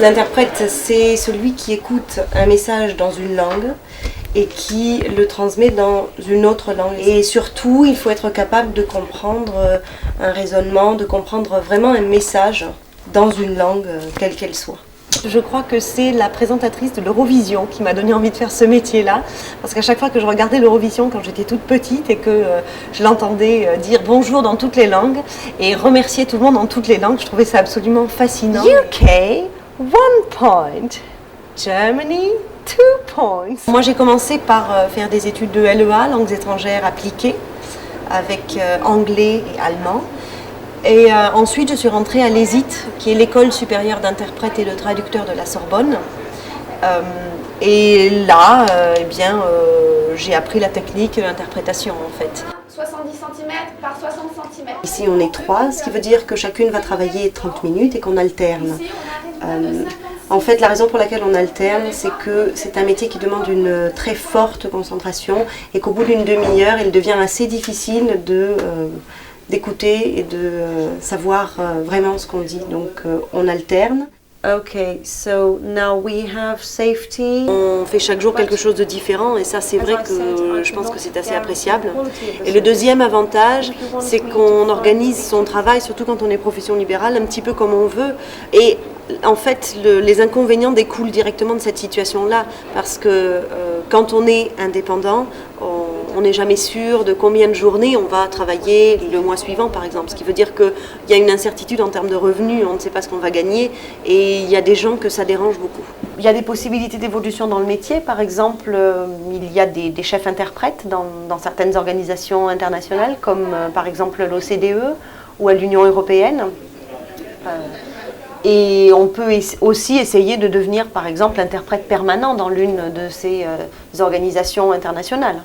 L'interprète, c'est celui qui écoute un message dans une langue et qui le transmet dans une autre langue. Et surtout, il faut être capable de comprendre un raisonnement, de comprendre vraiment un message dans une langue, quelle qu'elle soit. Je crois que c'est la présentatrice de l'Eurovision qui m'a donné envie de faire ce métier-là. Parce qu'à chaque fois que je regardais l'Eurovision quand j'étais toute petite et que je l'entendais dire bonjour dans toutes les langues et remercier tout le monde dans toutes les langues, je trouvais ça absolument fascinant. UK, 1 point. Germany, 2 points. Moi j'ai commencé par faire des études de LEA, langues étrangères appliquées, avec anglais et allemand. Et ensuite, je suis rentrée à l'ESIT, qui est l'école supérieure d'interprètes et de traducteurs de la Sorbonne. Et là, j'ai appris la technique de l'interprétation, en fait. 70 cm par 60 cm. Ici, on est 3, ce qui veut dire que chacune va travailler 30 minutes et qu'on alterne. En fait, la raison pour laquelle on alterne, c'est que c'est un métier qui demande une très forte concentration et qu'au bout d'une demi-heure, il devient assez difficile d'écouter et de savoir vraiment ce qu'on dit. Donc on alterne. Okay, so now we have safety. On fait chaque jour quelque chose de différent et ça c'est vrai que je pense que c'est assez appréciable. Et le deuxième avantage, c'est qu'on organise son travail, surtout quand on est profession libérale, un petit peu comme on veut. Et en fait, les inconvénients découlent directement de cette situation-là, parce que quand on est indépendant, on n'est jamais sûr de combien de journées on va travailler le mois suivant, par exemple. Ce qui veut dire qu'il y a une incertitude en termes de revenus, on ne sait pas ce qu'on va gagner, et il y a des gens que ça dérange beaucoup. Il y a des possibilités d'évolution dans le métier, par exemple, il y a des chefs interprètes dans certaines organisations internationales, comme par exemple l'OCDE ou à l'Union européenne. Et on peut aussi essayer de devenir, par exemple, interprète permanent dans l'une de ces organisations internationales.